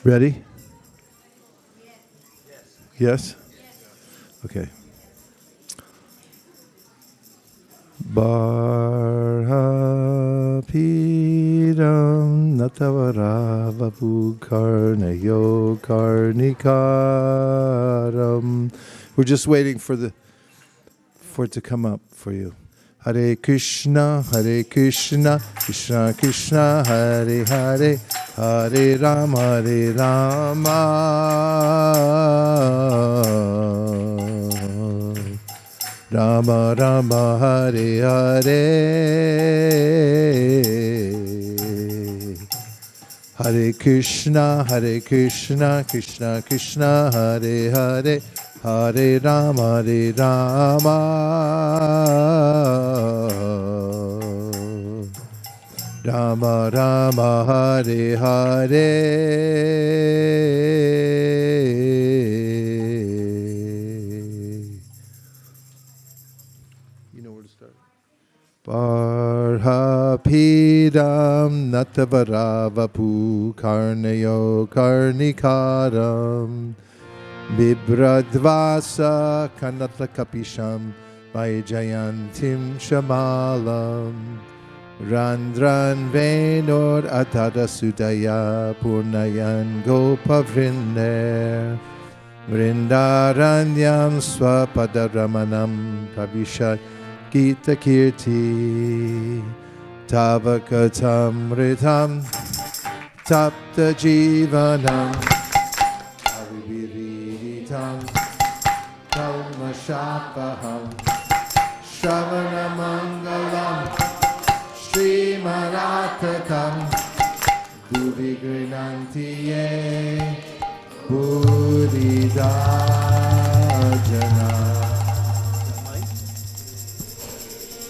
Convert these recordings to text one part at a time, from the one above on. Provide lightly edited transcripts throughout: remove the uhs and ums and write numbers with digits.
Ready? Yes? Okay. Barhapidam natavaravapu karnayo karnikaram. We're just waiting for it to come up for you. Hare Krishna, Krishna Krishna, Hare Hare, Hare Rama, Rama Rama, Hare Hare, Hare Krishna, Krishna Krishna, Hare Hare, Hare Rama, Rama Rama, Hare Hare. You know where to start. Parhapidam natavaravapu karnayo karnikaram Bibradvasa Kanatlakapisham Vajayantim Shamalam Randran Venor Atada Sudaya Purnayan Gopavrinder Vrindaranyam Swapadaramanam Pravishat Gita Kirti Tavakatam Ritam Tapta Jivanam Kalmashapaham Shravana Mangalam Srimaratakam Duvigrinantiye Buddhidajana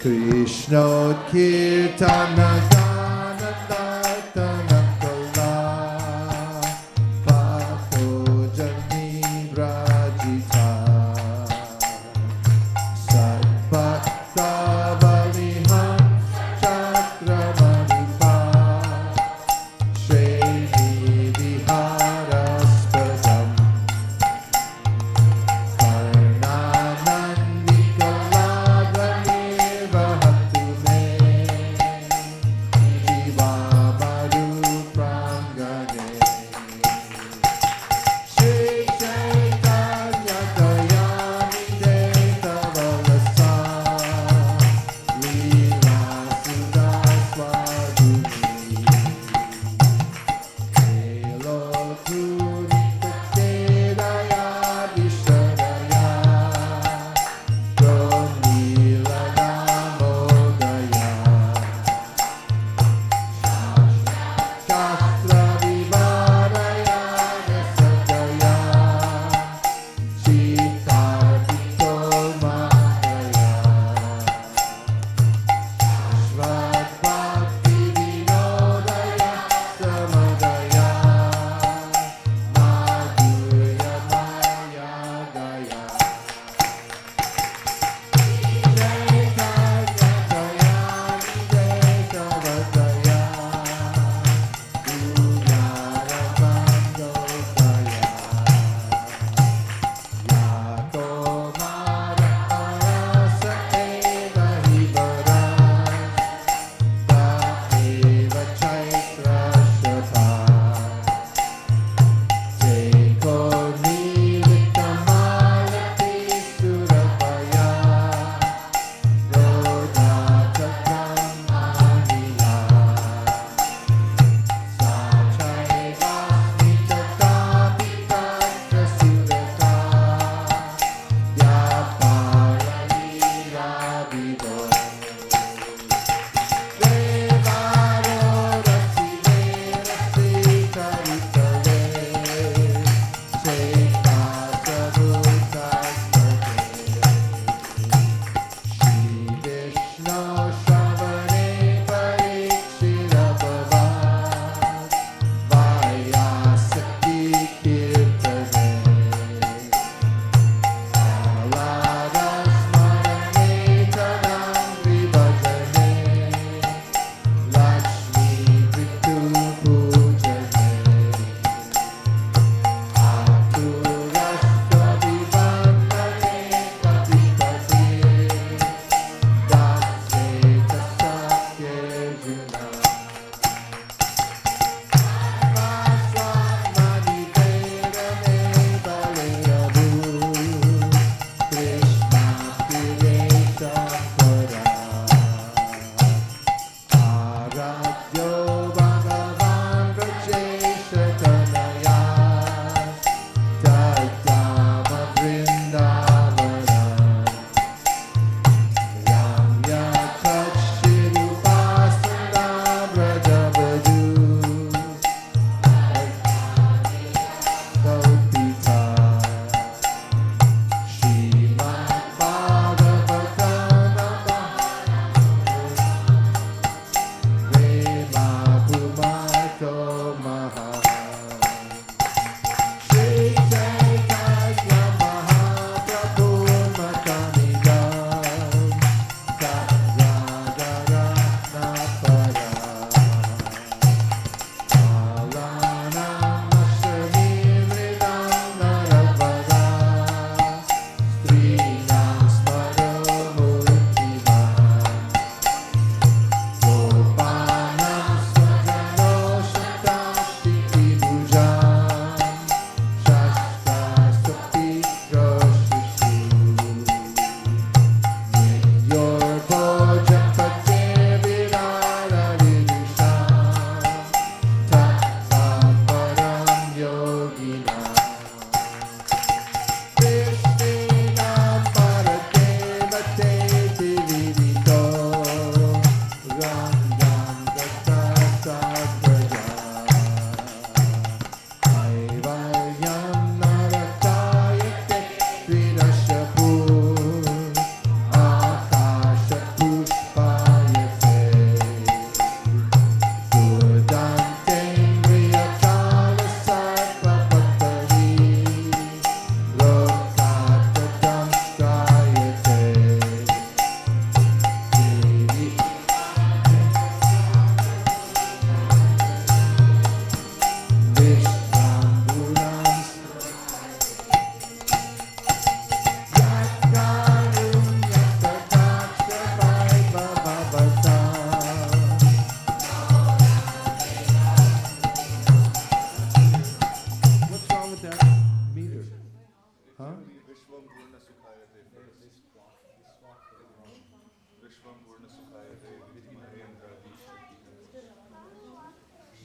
Krishnodkirtana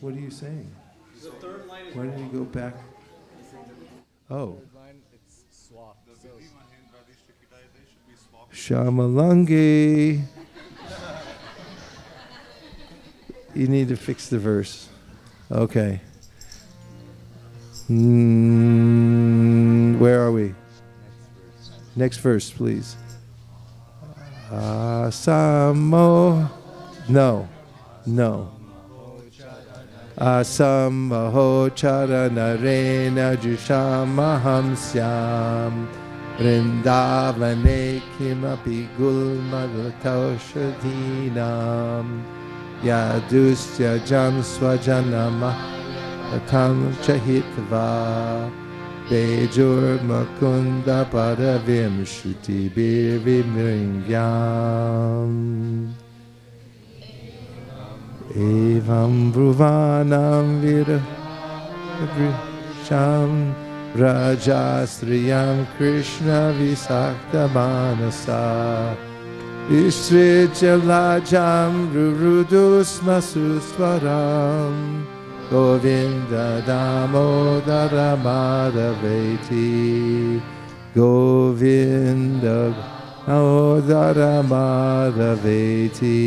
What are you saying? The third line is Why did you go back? Oh. Shamalangi. You need to fix the verse. Okay. Where are we? Next verse, please. Asamo. No. Asamaho charana rena jushamaham syam. Vrindavane kimapi gulmadatoshadhinam. Yadustya jam swajanama atam chahitva. Bejur makunda padavim shuti birvimringyam. Evam bruvanam virasham rajastriyam Krishna visakta manasa. Isrijalajam rurudus masuswaram. Govinda Damodara Madhaveti. Govinda Damodara Madhaveti.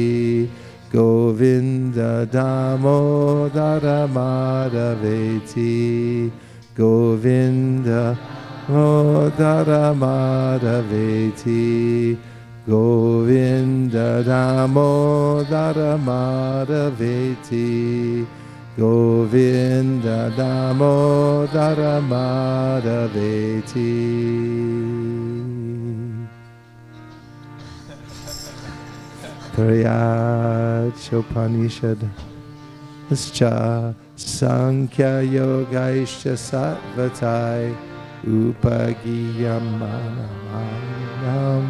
Govinda Damodara Madhaveti. Govinda Damodara Madhaveti. Govinda Damodara Madhaveti. Govinda Damodara Madhaveti. Paryachopanishad Scha Sankhya Yogaisha Sattvatai Upagiyamanamanam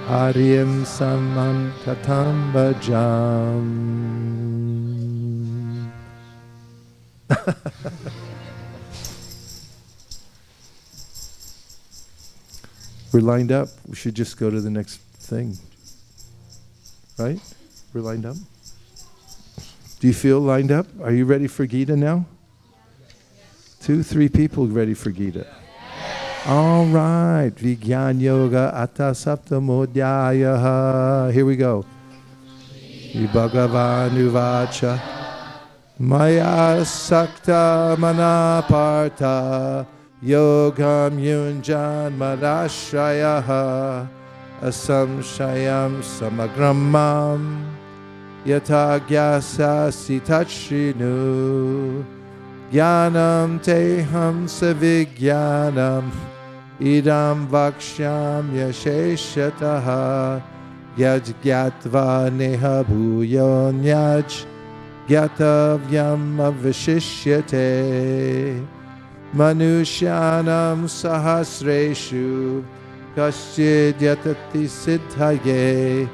Haryam Samam Tatam Bhajam. We're lined up. We should just go to the next thing. Right? We're lined up. Do you feel lined up? Are you ready for Gita now? 2, 3 people ready for Gita. All right. Vigyan Yoga Atta Saptamodhyayaha. Here we go. Bhagavan Uvacha. Maya Sakta Manaparta Yogam Yunjan Madashrayaha Asamshayam Samagramam Yata Gyasa Sitachrinu Gyanam Teham Savigyanam Idam Vakshyam Yasheshataha Yajgyatva Neha Bhuyonyaj Gyatavyam avashishyate Manushyanam sahasreshu Kaschid yatati siddhaye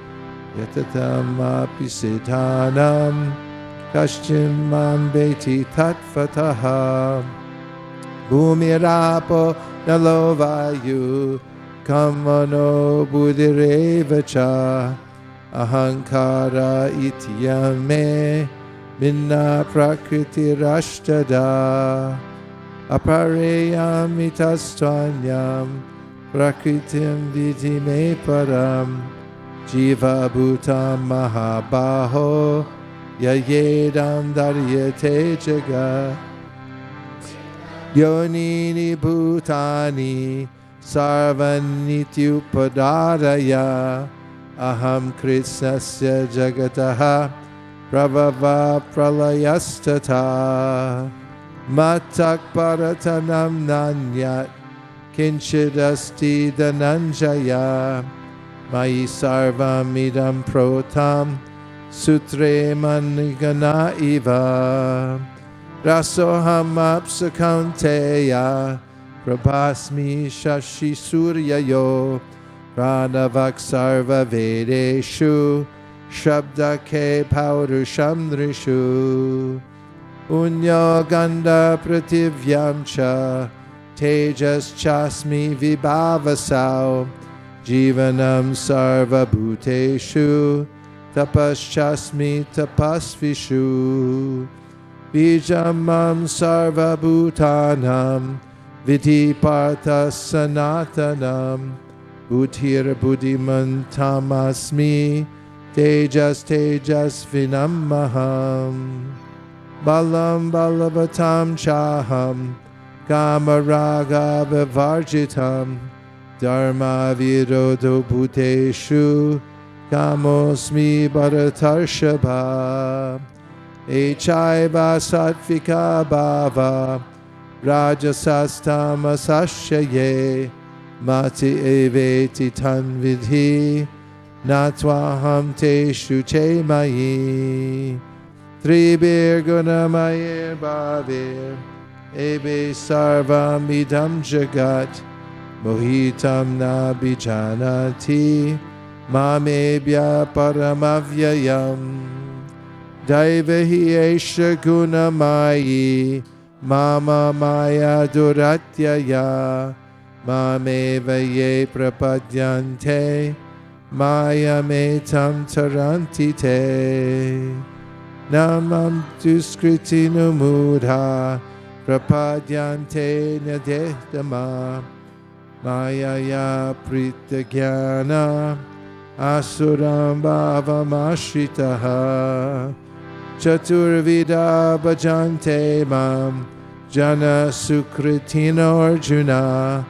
Yatatam api siddhanam Kaschim mam beti tatfataha Bhumirapo nalovayu Kamano buddhirevacha Ahankara ityame Minna prakriti rashtada Apareyam itastvanyam Prakritim vidi me param Jiva bhutam mahabaho Yayedam daryate jagat Yonini bhutani Sarvanityupadaraya Aham krishnasya jagataha Pravava pralayastata Matak paratanam nanyat Kinchidasti dananjaya Mai sarvam idam protam Sutre manigana iva Rasoham apsakanteya Prabhasmi shashi suryayo Pranavak sarva vedeshu Shabda ke paurusham drishu Unyo ganda prativyamcha Tejas chasmi vibhavasau Jivanam sarva bhuteshu Tapaschasmi tapasvishu Bijamam sarva bhutanam vidhi partha sanatanam buddhir buddhimantamasmi tejas tejas vinamaham balam balavatam chaham kamaraga vivarjitam dharma virodo bhuteshu kamosmi bharatarshaba echaiva sattvika bhava rajasastamasashaye mati eveti tanvidhi natvaham teshu chemayi tribir gunamayer bhavir ebe sarvam idam jagat mohitam na bijanati mamebhya paramavyayam Daivahi esha gunamayi mama maya duratyaya mameva ye prapadyante maya metam taranti te namam duskriti numudha prapadyante nadehtama maya ya pritagyana asuram bhavamashitaha Chaturvida bhajante mam jana sukritino arjuna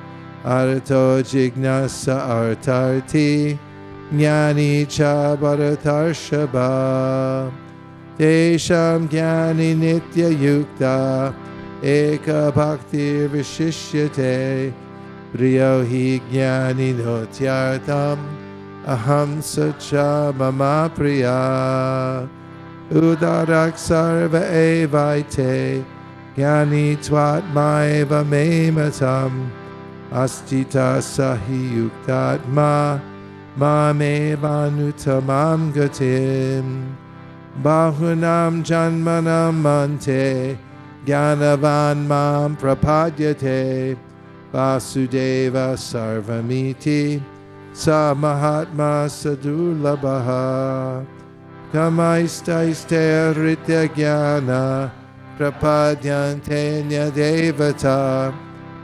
arto jignasa artarti jnani cha bharatarshaba tesham jnani nitya yukta eka bhakti vishishyate priyohi jnani notyartam aham sacha mama priya Udarak sarva evaite Gyani twatmaeva mematam Astita sahi yuktatma Mamevanutamam gatim Bahunam janmanam mante Gyanavan mam prapadyate Vasudeva sarvamiti Sa mahatma sadulabaha Kamaista ritya jnana prapadyante devata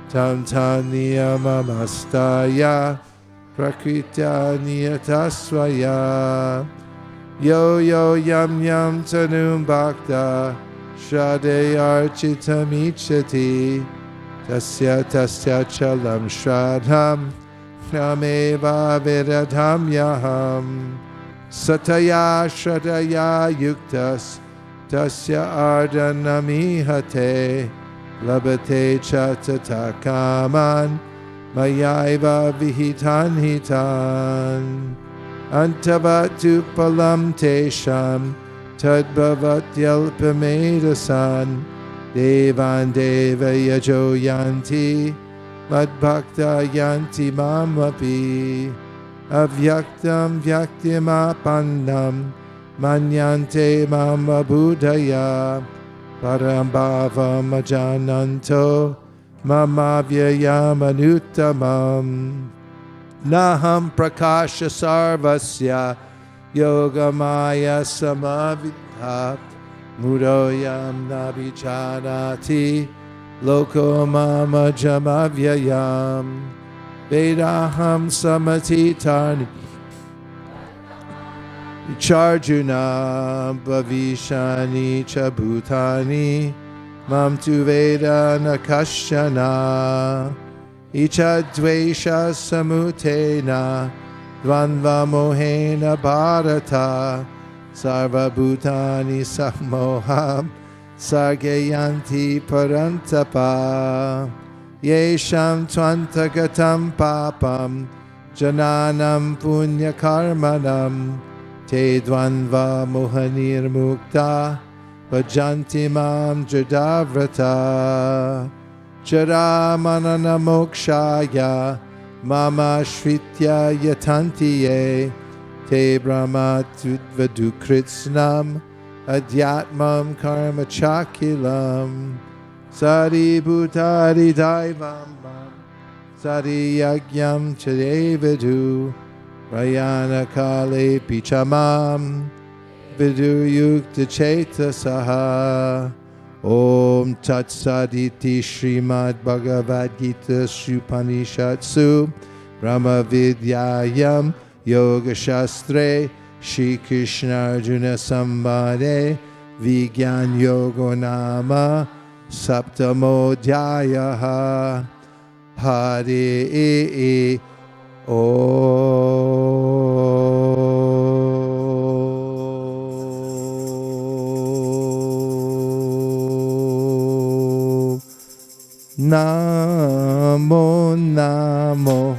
tam niyamamastaya prakritya niyatasvaya yo yo yam yam tanum bhakta shade architam ichati tasya chalam shradham nameva viradham yaham Sataya Shradaya Yuktas Tasya Ardanamihate Labate Chatata Kaman Mayaiva Vihitan Hitan Antavatu Palam Tesham Tadbhavatyalpamedasan Devan Deva Yajo Yanti Madbhakta Yanti Mamapi Avyaktam vyaktimapannam manyante mama buddhaya parambhavam ajananto mama vyayamanutamam naham prakasha sarvasya yogamaya samavidha mudoyam nabichanati loko mama jamavyayam Vedaham samatitani Charjuna bhavishani chabhutani Mam tu veda nakashana Icha dvesha samutena Dvanva mohena bharata Sarva bhutani sammoham Sargayanti parantapa Yesham twantagatam papam Jananam punyakarmanam Te dvanva mohanir mukta Bhajanti mam jadavrata Jara manana mokshaya Mama shritya yatantiye Te brahma tudvadukritsnam Adhyatmam karma chakilam Sari bhutari daivam Sari yagyam chadevidu Rayana kale pichamam Vidu yukta cheta saha Om Tat Saditi Srimad Bhagavad Gita Supanishatsu Brahma Vidyayam Yoga Shastre Shri Krishna Arjuna Sambade Vigyan Yogo Nama Saptamodhyayaha Hare Namo Namo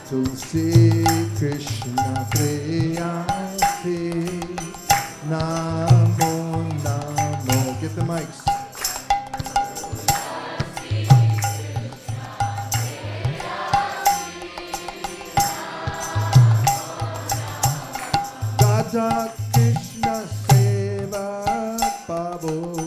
Tulsi Krishna Preyasi Namo Namo. Get the mics. Dada Krishna Seva Babu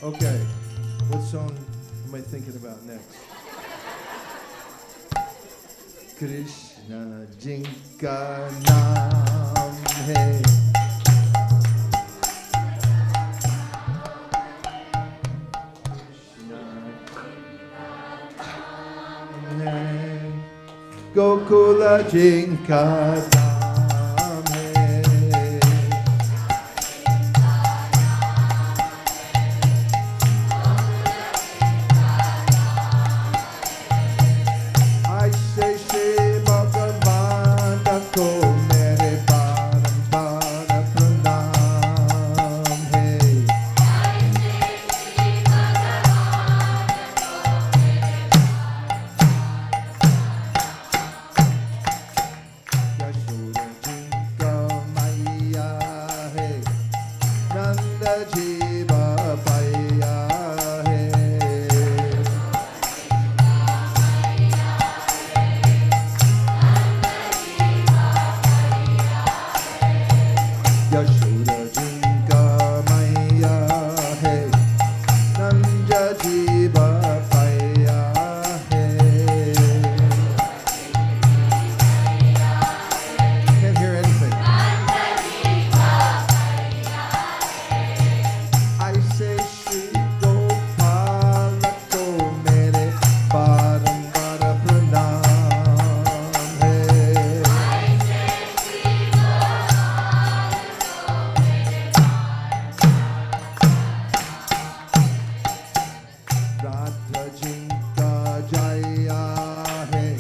Okay, what song am I thinking about next? Krishna Jinka Naam Hai. Gokula Jinka Naam Hai. I say Shri Bhagavan ko mere barambar pranam hai. Yashoda Jinka Maiya hai, Nanda Jiva Paiya hai. Yashoda Jinka Maiya hai, Nanda Jiva Paiya hai. Can't hear anything. I say Shri Gopala ko mere barambar pranam hai. Radha Jinka Jaya hai,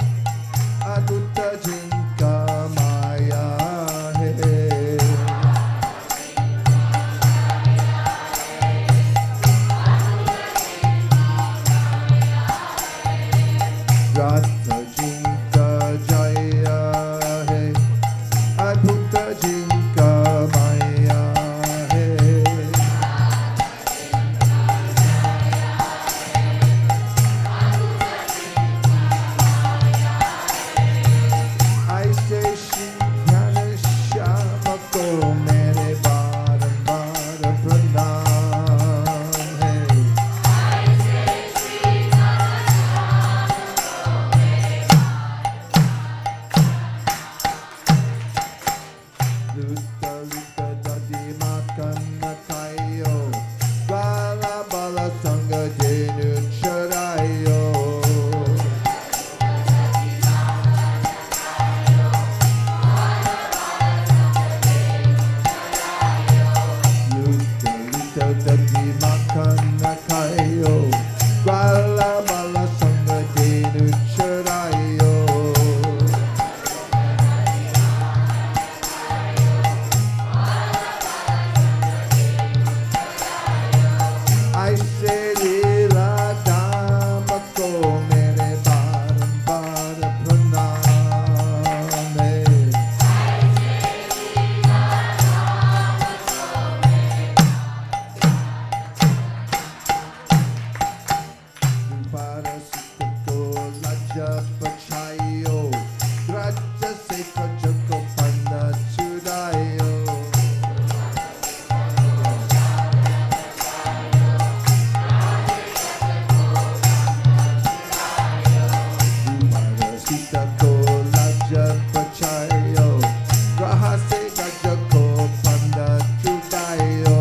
Adutta Jinka Maya hai. Radha Jinka Jaya hai, Adutta Jinka Maya hai. I say Shri Jnana Shyama ko mere barambar pranam hai. Luta Luta Dadi Makana Tayo, Bala Bala Sangha Jenu Charayo. Luta Luta Dadi Makana Tayo, Bala Bala Sangha Jenu Charayo. I say Leela Dhamma ko mere barambar pranam hai. Vaisesika ko laja pachayo, Graja Seka Joko Panda Chudayo. Vaisesika ko laja pachayo, Graja Seka Joko Panda Chudayo.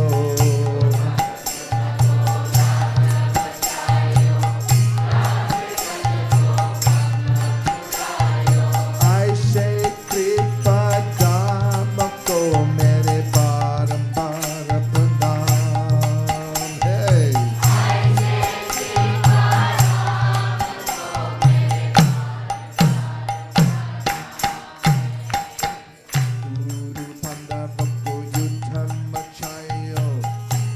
I say Kripa Dhamma ko mere barambar pranam hai. Guru Panda Bhakko Yuddham Machayo,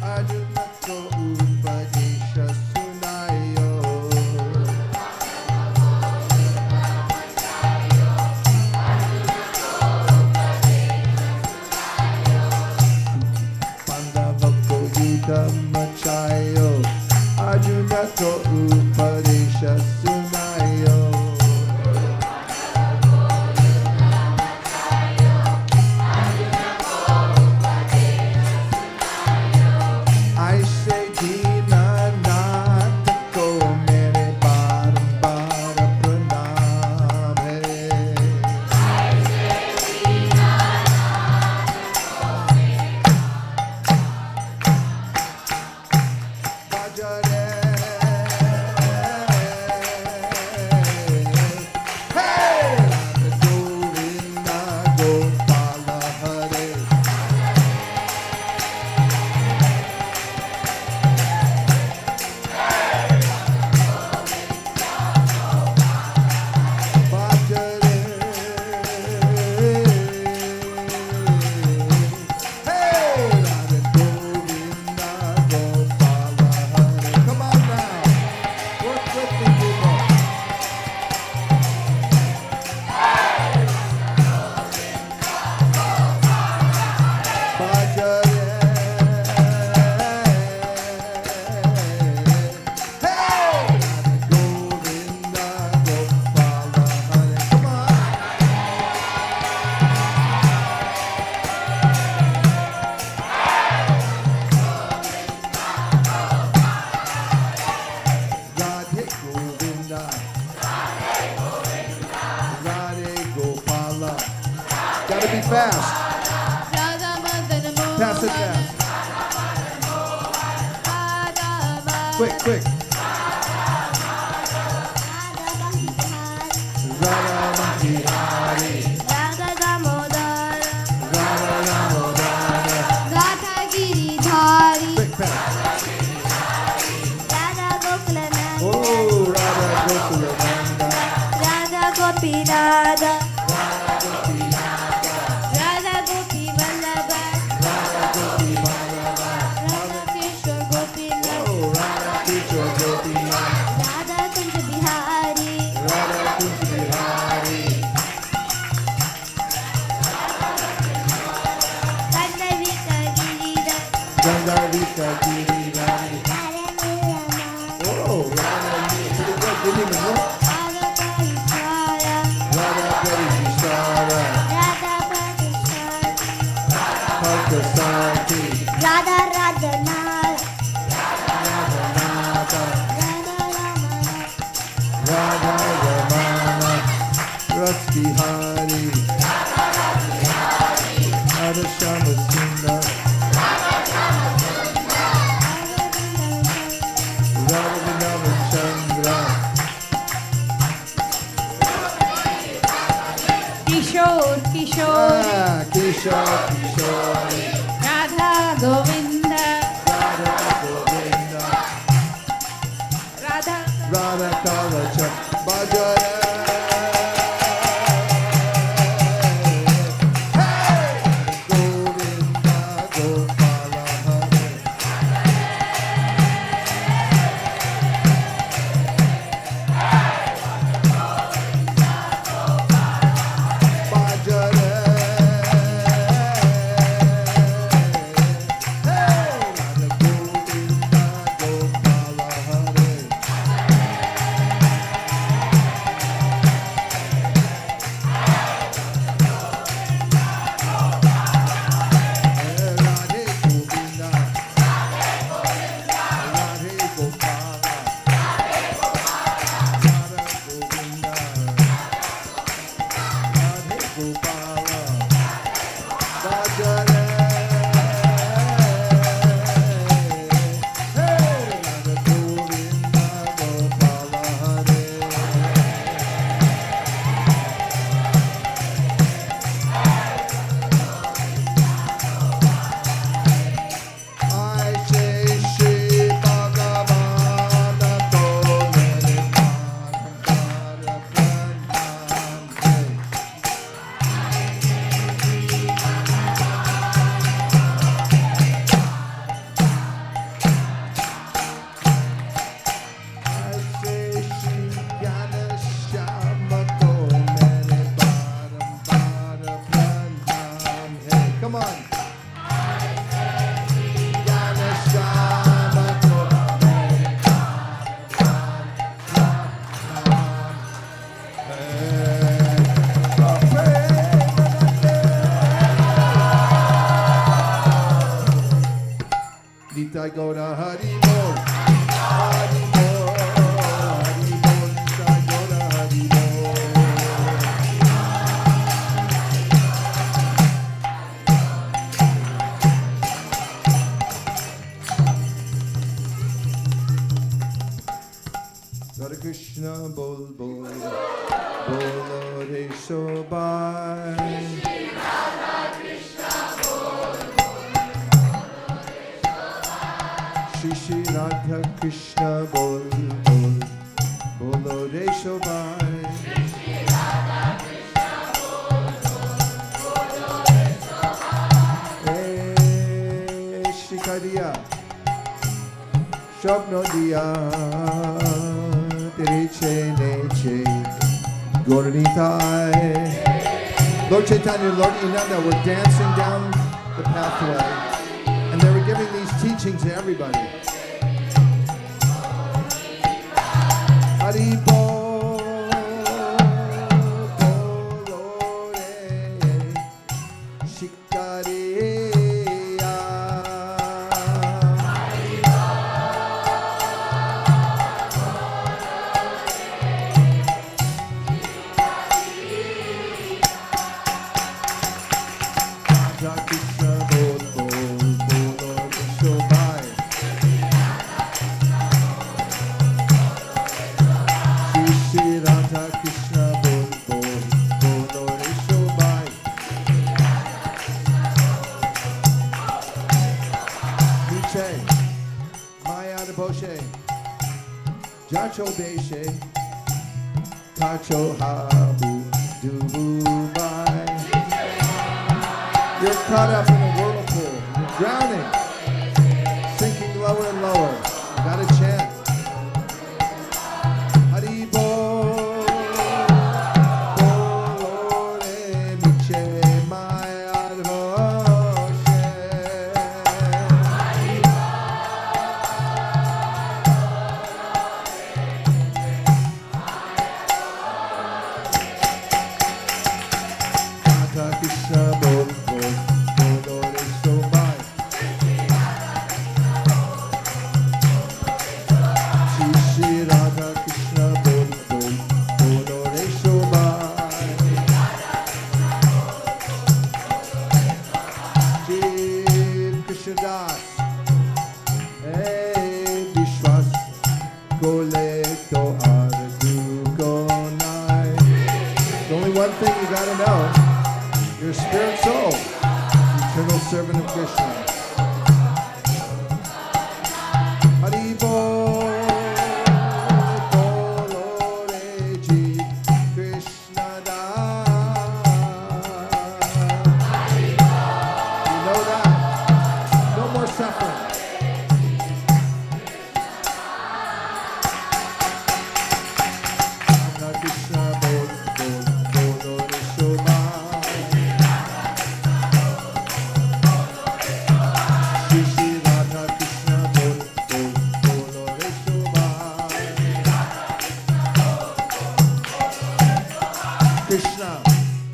Arjuna ko Upadesha Sunayo. Panda Bhakko Yuddham Machayo, Arjuna ko Upadesha Sunayo. I say Dina Quick, quick. Radha Bhakti-hari. Radha Damodara. Radha Damodara. Radha Giridhari. Quick, pass. Radha Gokulananda. Oh, Radha Gokulananda. Radha Gopi Radha. Radha Gopi Radha. Radha Gopi Vallabha. Radha Gopi Vallabha. Radha Kishore Gopinath. Oh, Radha Kishore Gopinath. Radha Kunja Bihari. Radha Kunja Bihari. Gandharvika Giridhar. Gandharvika Giridhari. Radha Nirama. Oh, Radha Pretty good. Give me more. Radha Parishara. Radha Parishara. Radha Parishara. Parthasarthi. Radha Radhanara. Radhanatha. Radha Ramana. Radha Ramana. Rasbihari. Radha Shamasundar. Radha Vinamachandra. Kishore Kishore. Kishore Kishore. Radha Govinda. Radha Govinda. Radha Radha Kalacha. Bhajare. Hey! Govinda Gopala Hare. Bhajare. Hey! Radha Govinda Gopala Hare. Radhe Govinda, Radhe Gopala, Radha Govinda, Radhe Gopala, Bhajare. Hey, Radha Govinda Gopala Hare. I say Shri Bhagavana to mere Bhagavana Pranam. I say Shri Jnana Shama to mere Bhagavana Pranam. Hey, come on. Jnana Shama to mere Nitai Gaura Hari Bol, Hari Bol, Hari Bol, Nitai Gaura Hari Bol. Radha Krishna Bol Bol, Bolo Re Shobai. Shri Shri Radha Krishna Bol Bol, Bolo Re Shobai. Shikariya, Shobno Diya, Tiriche Neche, Gornitai. Lord Chaitanya, Lord Inanda were dancing down the pathway, and they were giving these teachings to everybody. Hari Bol, Bolo Re, Shikariya. Radha Krishna Bol Bol, Bolo Re Shobai. Boshe, Maya de Boshe, Jacho Beshe, Tacho Habu Dubai. You're caught up in a whirlpool. You're drowning, sinking lower and lower. You got a chant. Haribo. One thing you got to know, you're a spirit soul, eternal servant of Krishna. Haribo, Boloreji, Krishna Das. You know that? No more suffering. Krishna, Krishna,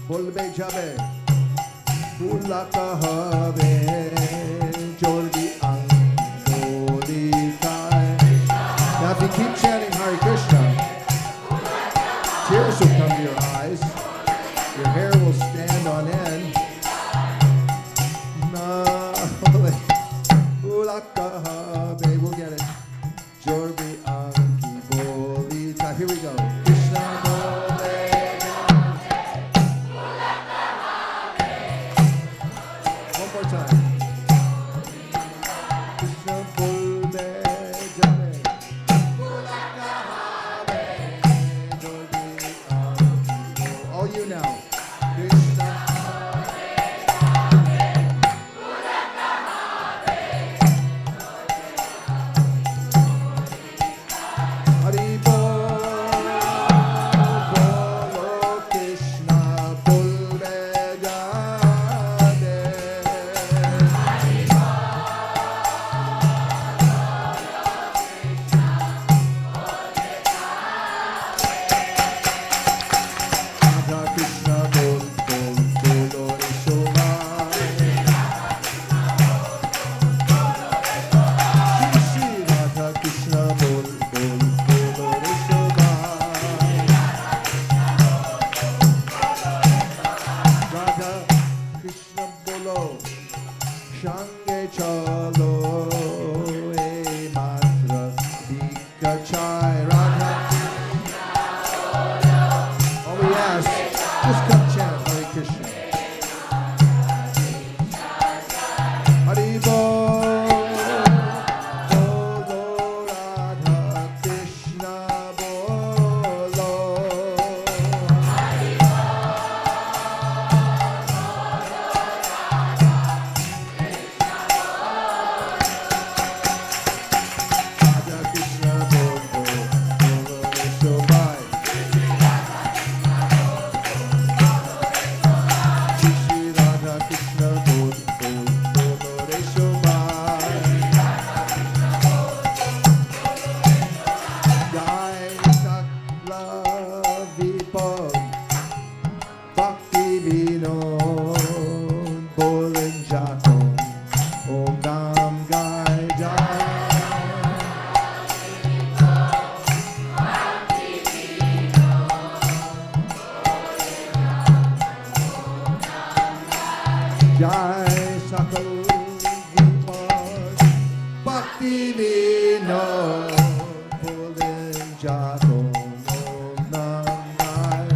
bolbe jabe, pula kahabe, jordi angoli kai. Now if you keep chanting Hare Krishna, tears will come to your eyes, your hair will stand on end. Pula kahabe, we'll get it. Jordi angoli kai. Here we go. Krishna bolbe. All you now. Krishna. Haribo, Bolo Krishna, Bolbe Jade. Krishna bol bol bolo re shobhai. Shri Radha Krishna bol bol bolo re shobhai. Radha Krishna bolo shange chalo e matra dikachai. Radha. All we ask, just come chant Hare Krishna. Haribo, Bolo Radha Krishna Bolo. Radha Krishna Bolo, Bolo Shobhai. Krishna bol bol bolo re shobhai. Jai Sakla Vipal Bhakti Vinod Bolen Jaton Om Nam Gai Jai. Jai Sakal Vipal Bhakti Vinod Bolen Jaton Om Nam Gai.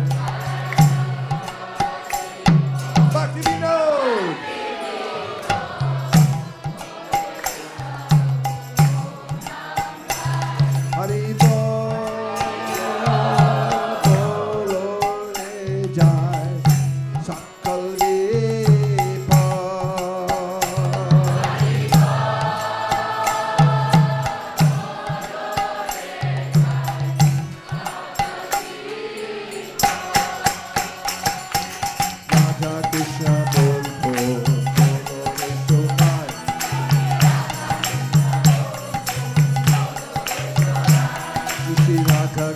Bhakti Vinod.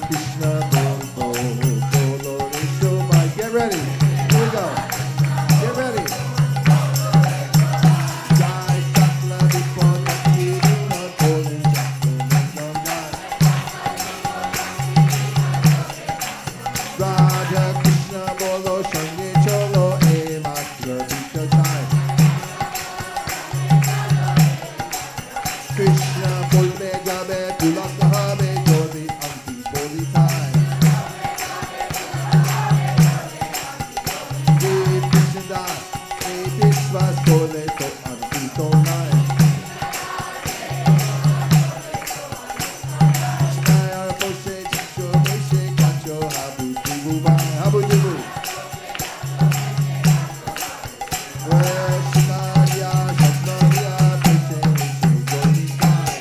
Krishna bol bol bolo re shobhai. Get ready. Here we go. Get ready. Jai Sakla Vipona Kiruna Bole Radha Krishna bolo Shange cholo e matra vita time. Krishna bolme jabe pulak habe jodi anti boli time. Dev Krishna e Vishwas bole to anti to nine. Shnaya poshe chicho meshe kacho habu tibu bai habu tibu. Shnaria shnaria peshe meshe jodi time.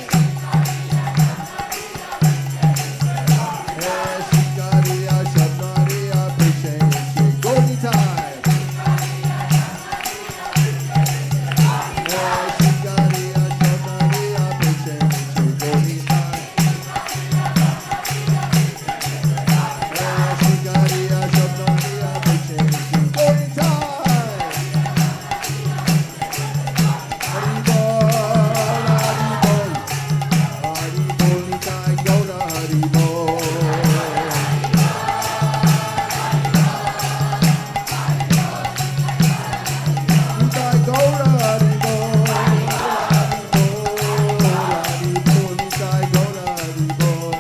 Shnaria shnaria peshe meshe jodi time. Shnaria shnaria peshe meshe jodi time. Shnaria shnaria peshe meshe jodi time. Hari bol, Hari bol, Nitai Gaura Hari bol. Nitai Gaura Hari bol, Hari bol, Nitai Gaura Hari bol.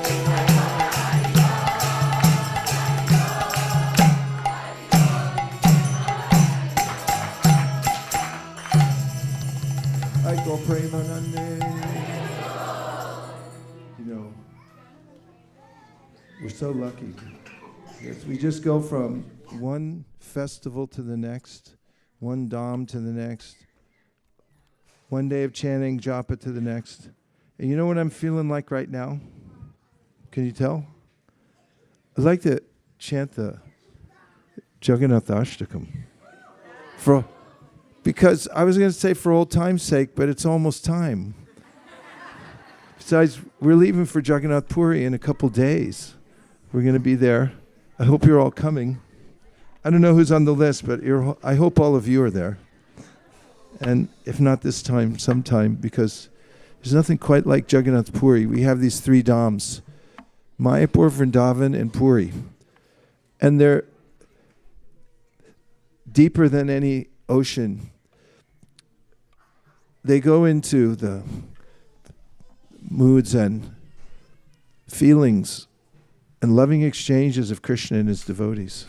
I go Premanande. You know, we're so lucky. Yes, we just go from one festival to the next, one Dham to the next, one day of chanting japa to the next. And you know what I'm feeling like right now? Can you tell? I'd like to chant the Jagannath Ashtakam. Because I was going to say for old time's sake, but it's almost time. Besides, we're leaving for Jagannath Puri in a couple days. We're going to be there. I hope you're all coming. I don't know who's on the list, but I hope all of you are there. And if not this time, sometime, because there's nothing quite like Jagannath Puri. We have these three dhams, Mayapur, Vrindavan, and Puri. And they're deeper than any ocean. They go into the moods and feelings and loving exchanges of Krishna and his devotees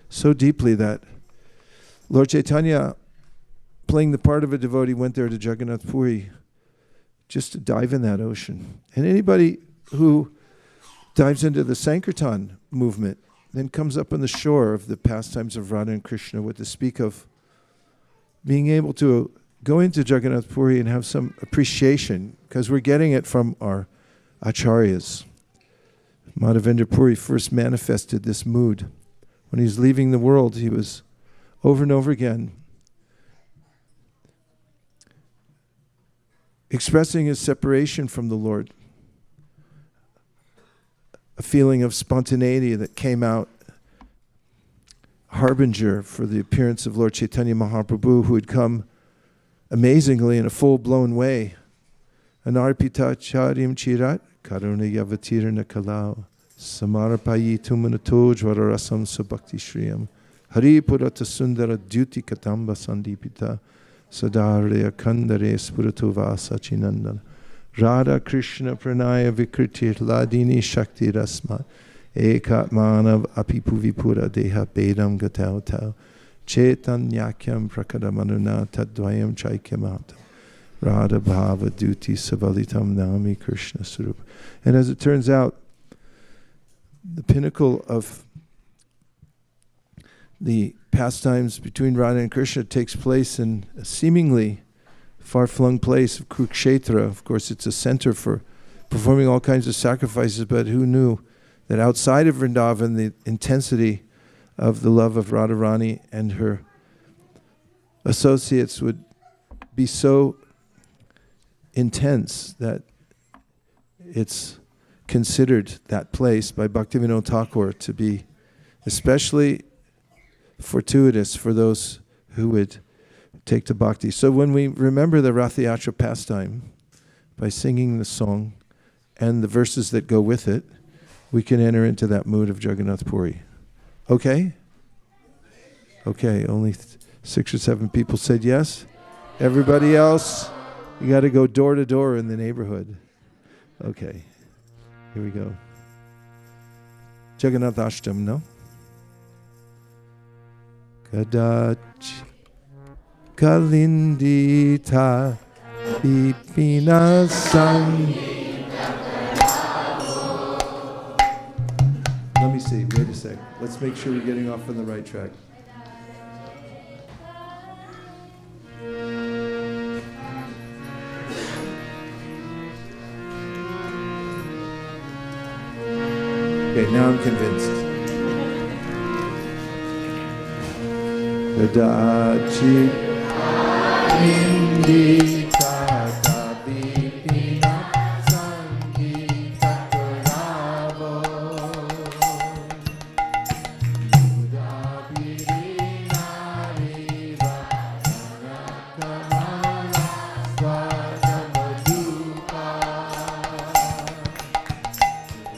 so deeply that Lord Chaitanya, playing the part of a devotee, went there to Jagannath Puri just to dive in that ocean. And anybody who dives into the Sankirtan movement then comes up on the shore of the pastimes of Radha and Krishna with to speak of being able to go into Jagannath Puri and have some appreciation, because we're getting it from our acharyas. Madhavendra Puri first manifested this mood. When he was leaving the world, he was over and over again expressing his separation from the Lord. A feeling of spontaneity that came out, harbinger for the appearance of Lord Chaitanya Mahaprabhu, who had come amazingly in a full-blown way. Anarpita charim chirat karuna yavatirana kalau samarapayi tumanato jvararasam sabhakti shriyam hari purata sundara dyuti katamba sandipita sadarya kandare spuratu vasachinandana Radha Krishna pranaya vikritir ladini shakti rasma ekatmanav apipuvipura deha bedam gatau tau Chaitanyakyam prakadamanuna tadvayam chaikyamata Radha bhava duti savalitam nami Krishna sarup. And as it turns out, the pinnacle of the pastimes between Radha and Krishna takes place in a seemingly far-flung place of Kurukshetra. Of course, it's a center for performing all kinds of sacrifices, but who knew that outside of Vrindavan, the intensity of the love of Radharani and her associates would be so intense that it's considered that place by Bhaktivinoda Thakur to be especially fortuitous for those who would take to bhakti. So when we remember the Rath Yatra pastime by singing the song and the verses that go with it, we can enter into that mood of Jagannath Puri. Okay? Okay, only 6 or 7 people said yes. Everybody else, you got to go door to door in the neighborhood. Okay, here we go. Jagannath Ashtam, no? Kadach Kalindita Pipina Sang. Let me see, wait a sec. Let's make sure we're getting off on the right track. Okay, now I'm convinced. Dachi Indita Bipina Sangita Turavo Udabirina Riva Narakamala Swadamodupa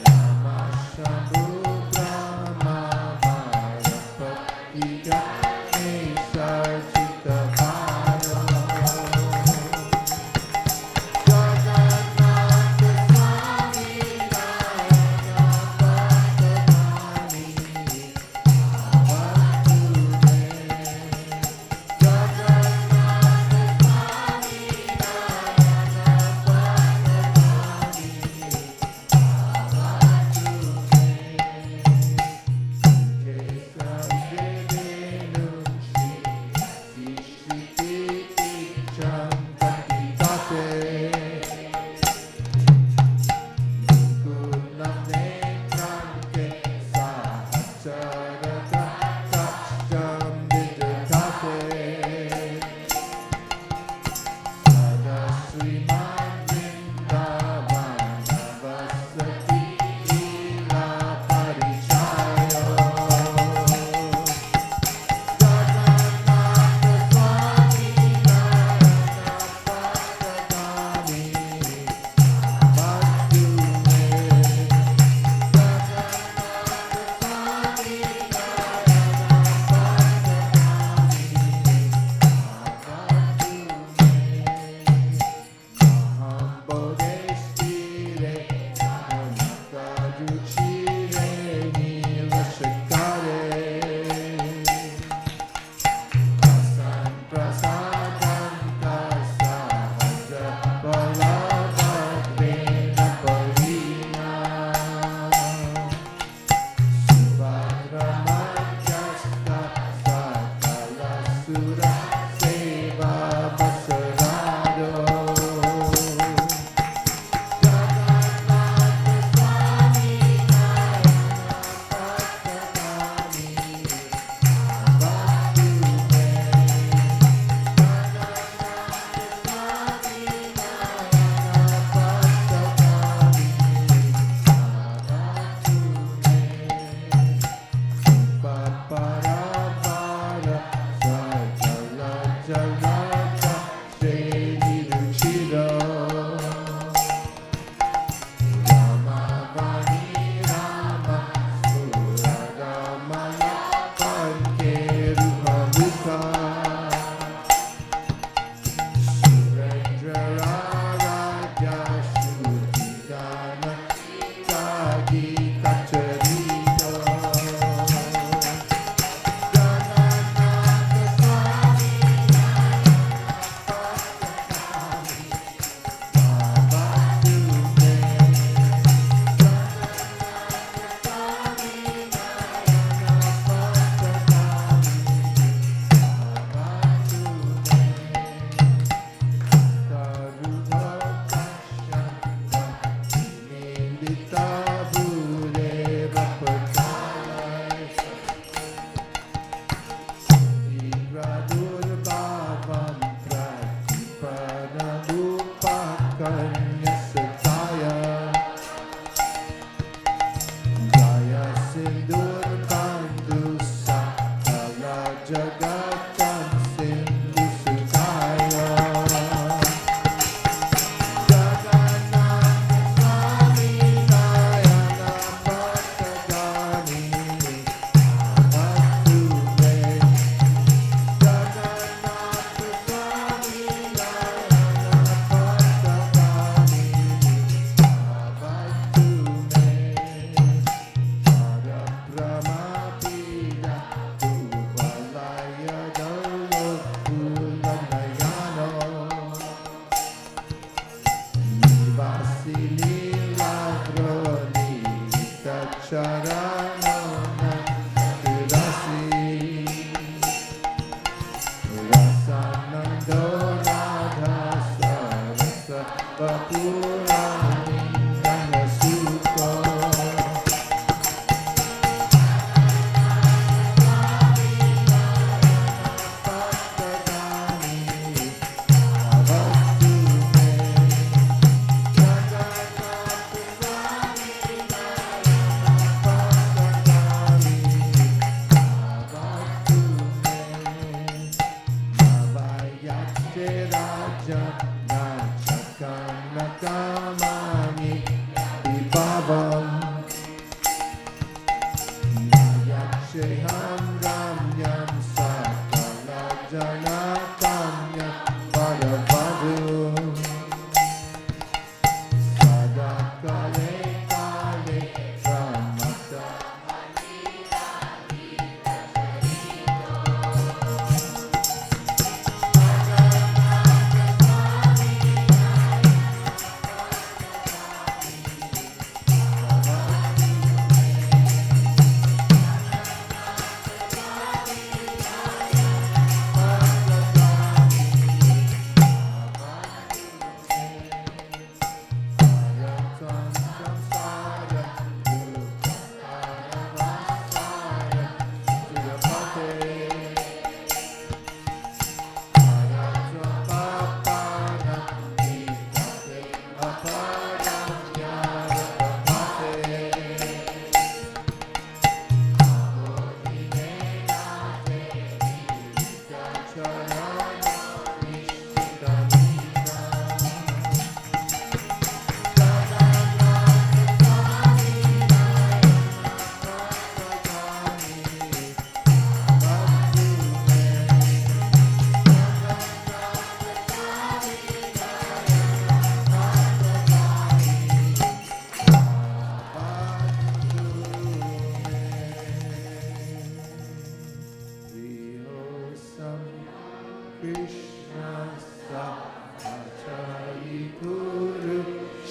Yamashabudra Mamarapatita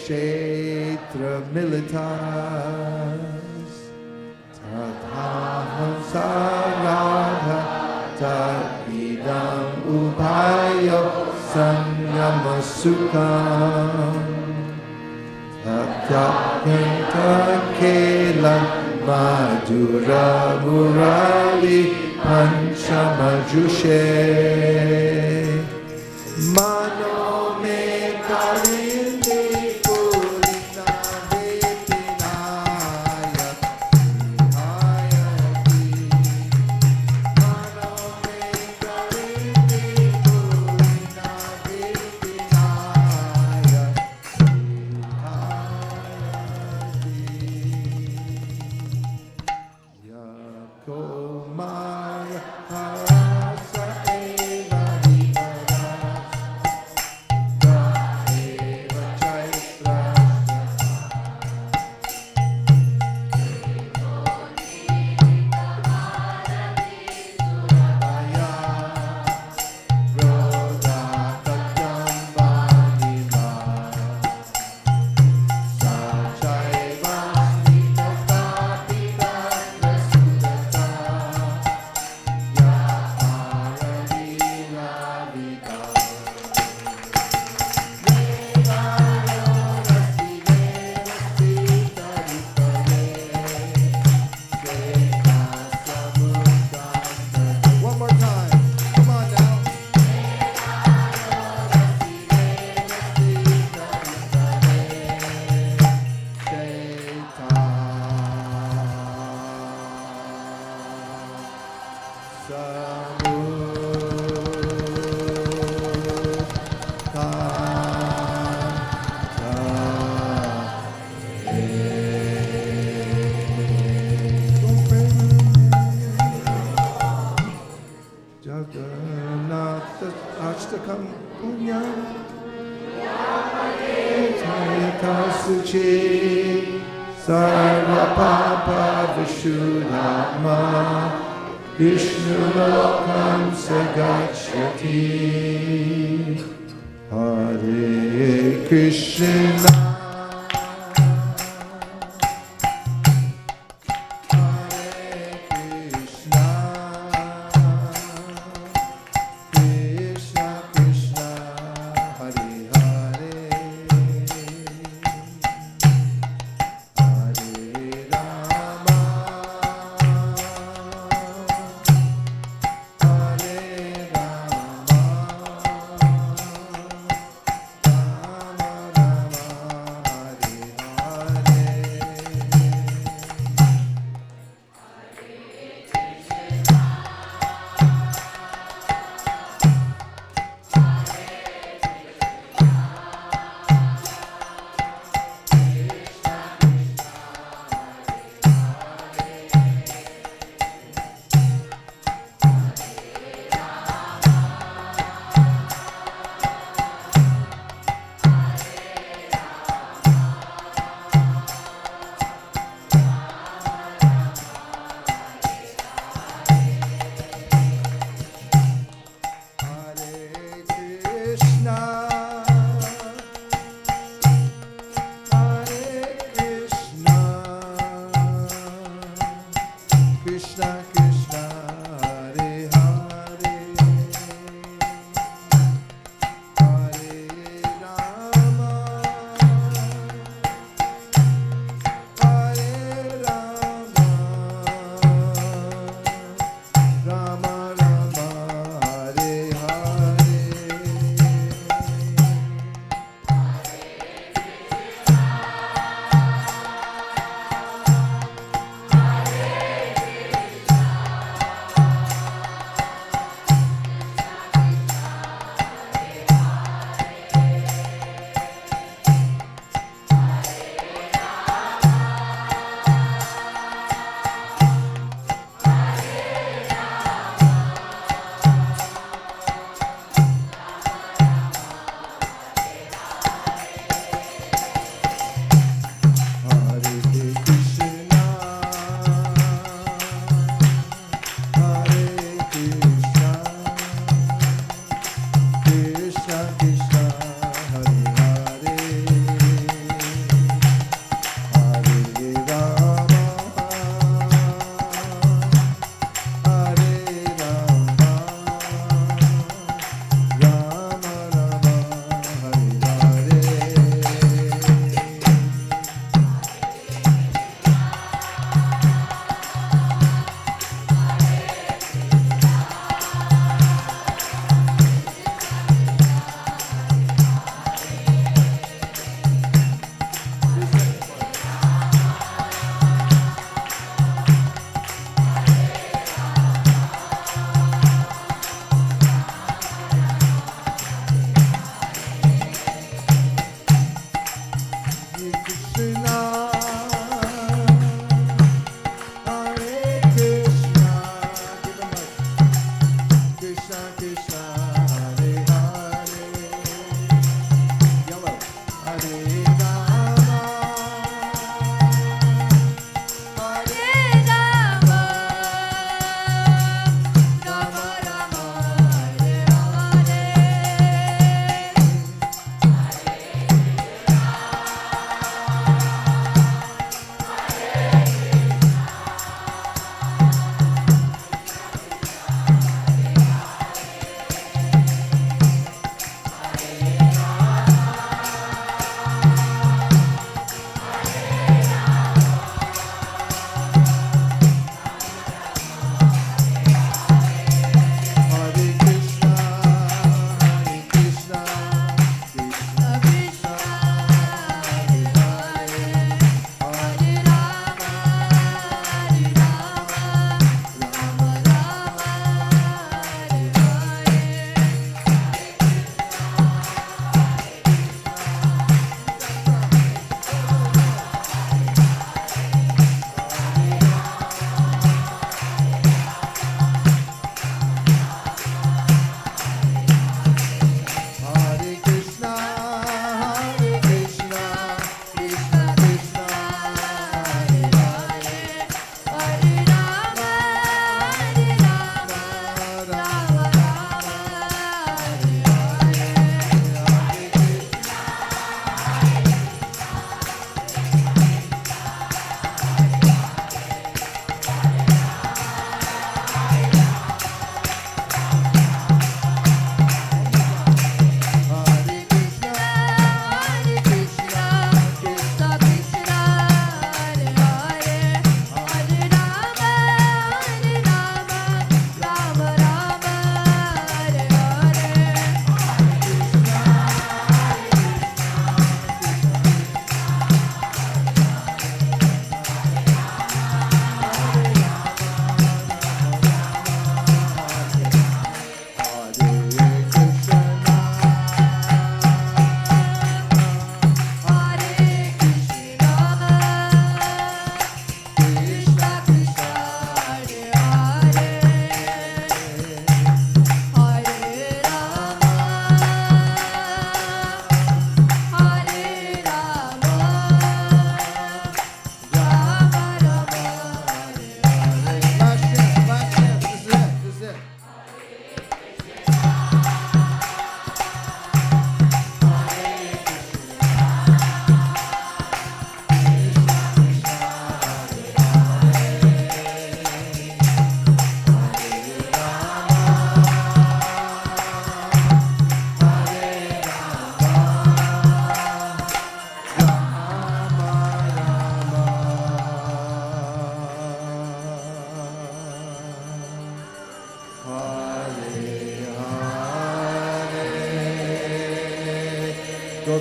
Kshetra militas Tathaham Saradha Tadidam Upayo Sanyamasukam Tatyanta Kelan Madhura Murali Panchamajushe Mano me kalindi purina vipinaya hayati Mano me kalindi purina vipinaya hayati Yakomaya harasa eva One more time. Come on now. Jagannath Ashtakam Punya Suchi Sarva Papa Vishuddhama Vishnu Lokam Sagachyati Hare Krishna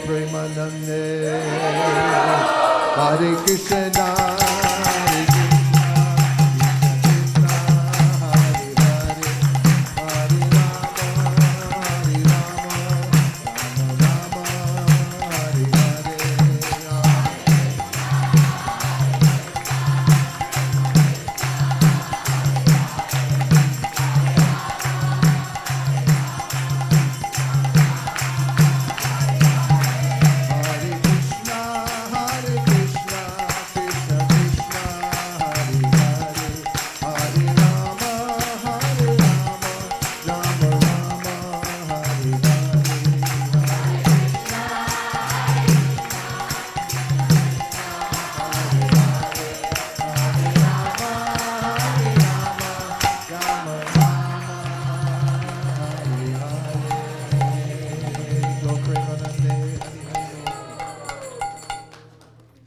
Premanande Hare Krishna Hare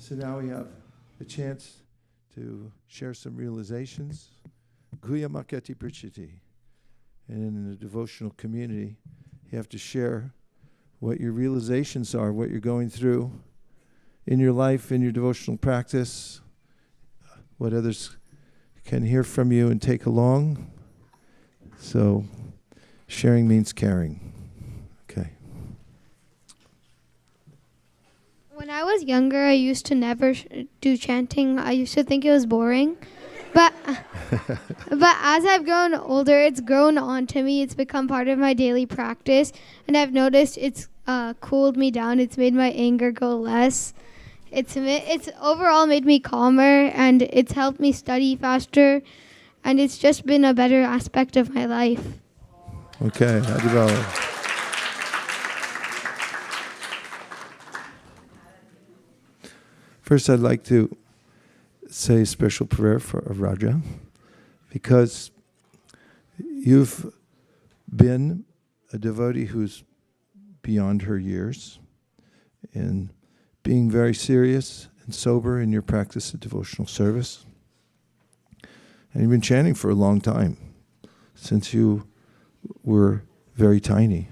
So now we have a chance to share some realizations. Guya Makati Prachiti. And in the devotional community, you have to share what your realizations are, what you're going through in your life, in your devotional practice, what others can hear from you and take along. So sharing means caring. Okay. When I was younger, I used to never do chanting. I used to think it was boring. But but as I've grown older, it's grown onto me. It's become part of my daily practice. And I've noticed it's cooled me down. It's made my anger go less. It's overall made me calmer, and it's helped me study faster. And it's just been a better aspect of my life. Okay, Adibawa. First, I'd like to say a special prayer for Raja, because you've been a devotee who's beyond her years in being very serious and sober in your practice of devotional service. And you've been chanting for a long time, since you were very tiny.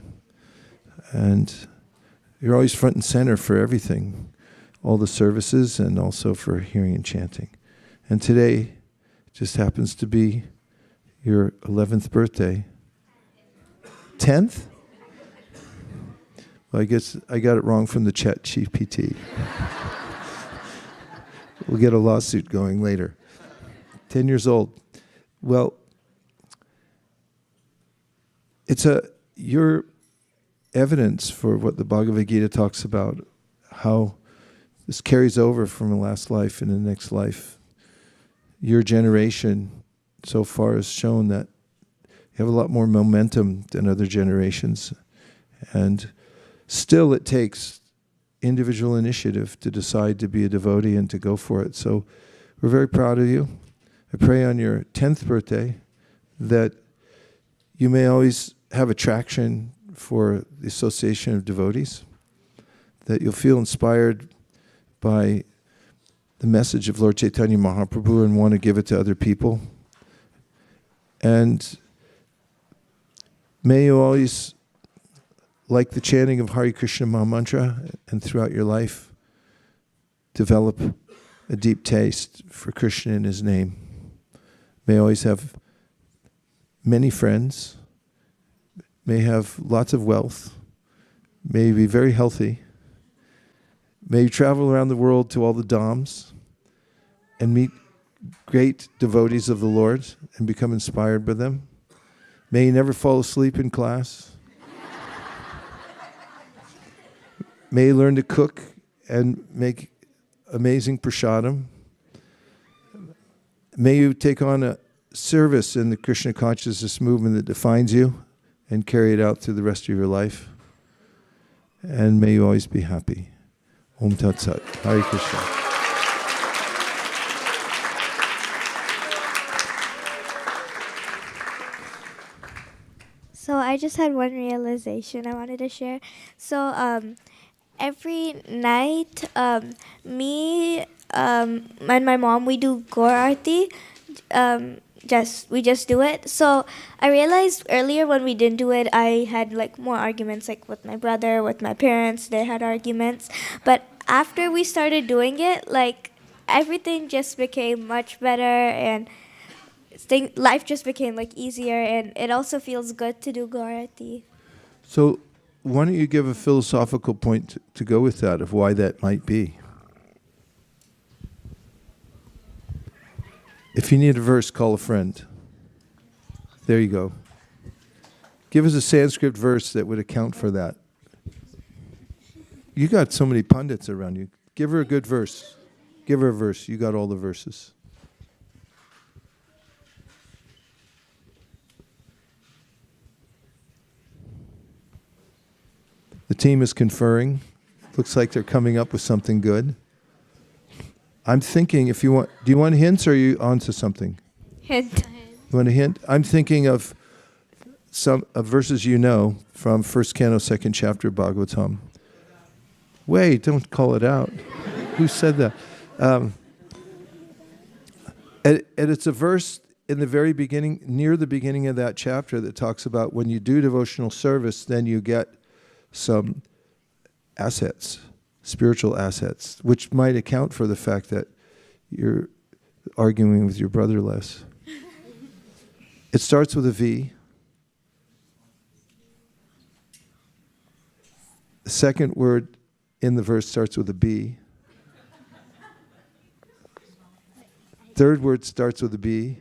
And you're always front and center for everything, all the services and also for hearing and chanting. And today just happens to be your 11th birthday. 10th? Well, I guess I got it wrong from the chat GPT. We'll get a lawsuit going later. 10 years old. Well, your evidence for what the Bhagavad Gita talks about, how this carries over from the last life and the next life. Your generation so far has shown that you have a lot more momentum than other generations. And still it takes individual initiative to decide to be a devotee and to go for it. So we're very proud of you. I pray on your 10th birthday that you may always have attraction for the association of devotees, that you'll feel inspired by the message of Lord Chaitanya Mahaprabhu and want to give it to other people. And may you always, like the chanting of Hare Krishna Maha Mantra, and throughout your life, develop a deep taste for Krishna and His name. May always have many friends, may have lots of wealth, may be very healthy, may you travel around the world to all the dhams and meet great devotees of the Lord and become inspired by them. May you never fall asleep in class. May you learn to cook and make amazing prasadam. May you take on a service in the Krishna consciousness movement that defines you and carry it out through the rest of your life. And may you always be happy. Om Tat Sat. Hare Krishna. So I just had one realization I wanted to share. So every night, me and my mom, we do Gaur Aarti. We just do it. So I realized earlier when we didn't do it, I had like more arguments, like with my brother, with my parents. They had arguments. But after we started doing it, like everything just became much better, and life just became like easier, and it also feels good to do Gaur Aarti. So why don't you give a philosophical point to go with that, of why that might be? If you need a verse, call a friend. There you go. Give us a Sanskrit verse that would account for that. You got so many pundits around you. Give her a good verse. Give her a verse. You got all the verses. The team is conferring. Looks like they're coming up with something good. I'm thinking, if you want, do you want hints or are you onto something? Hint. You want a hint? I'm thinking of some of verses you know from first canto, second chapter of Bhagavatam. Wait, don't call it out. Who said that? And it's a verse in the very beginning, near the beginning of that chapter, that talks about when you do devotional service, then you get some assets, spiritual assets, which might account for the fact that you're arguing with your brother less. It starts with a V. The second word in the verse starts with a B. Third word starts with a B.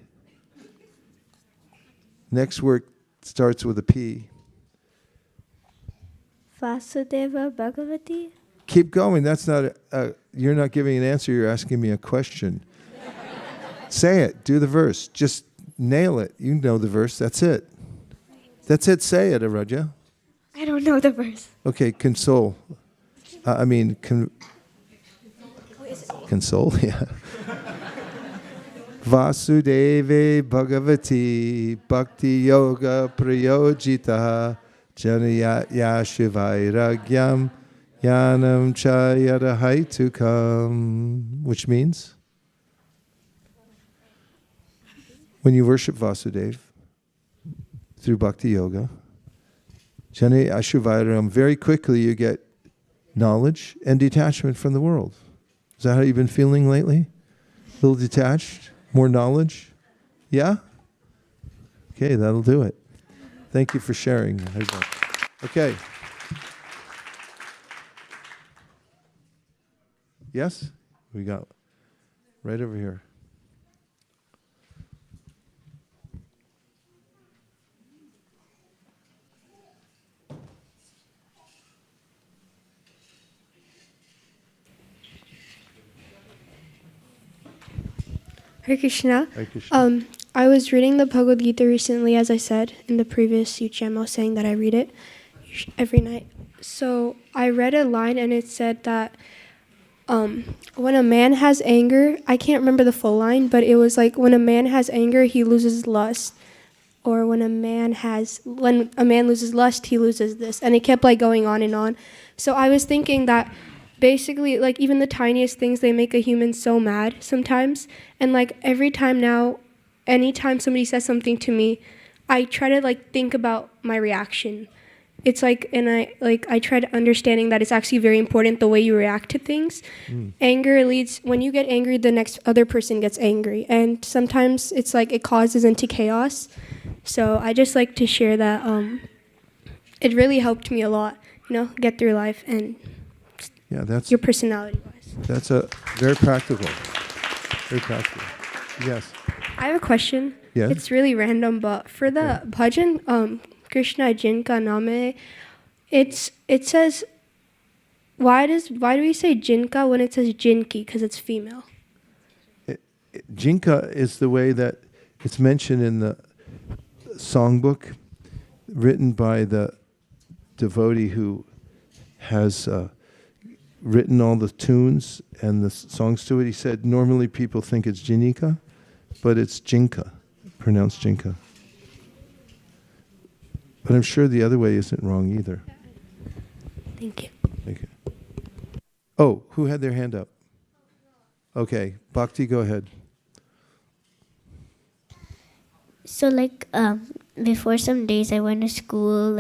Next word starts with a P. Vasudeva Bhagavati. Keep going. That's not you're not giving an answer. You're asking me a question. Say it. Do the verse. Just nail it. You know the verse. That's it. That's it. Say it, Araja. I don't know the verse. Okay, console. Console, yeah. Vasudeve Bhagavati Bhakti Yoga Prayojita Janaya Shivairagyam Yanam Chayadahaitukam, which means when you worship Vasudeva through Bhakti Yoga, Janaya Shivairagyam, very quickly you get knowledge and detachment from the world. Is that how you've been feeling lately? A little detached? More knowledge? Yeah? Okay, that'll do it. Thank you for sharing. Okay. Yes? We got right over here. Hare Krishna. Hare Krishna. I was reading the Bhagavad Gita recently, as I said in the previous UCM. I was saying that I read it every night. So I read a line and it said that when a man has anger, I can't remember the full line, but it was like when a man has anger, he loses lust. Or when a man loses lust, he loses this. And it kept like going on and on. So I was thinking that basically, like, even the tiniest things, they make a human so mad sometimes. And, like, every time now, anytime somebody says something to me, I try to, like, think about my reaction. It's like, and I try to understanding that it's actually very important the way you react to things. Anger leads, when you get angry, the next other person gets angry. And sometimes it's like it causes into chaos. So I just like to share that it really helped me a lot, get through life and Yeah, that's your personality-wise. That's a very practical. Very practical. Yes. I have a question. Yes. It's really random, but for the bhajan, Krishna Jinka Name, it says, why do we say Jinka when it says Jinki? Because it's female. Jinka is the way that it's mentioned in the songbook, written by the devotee who has written all the tunes and the songs to it. He said normally people think it's Jinika, but it's Jinka, pronounced Jinka. But I'm sure the other way isn't wrong either. Thank you. Okay. Oh, who had their hand up? Okay, Bhakti, go ahead. So, before some days I went to school,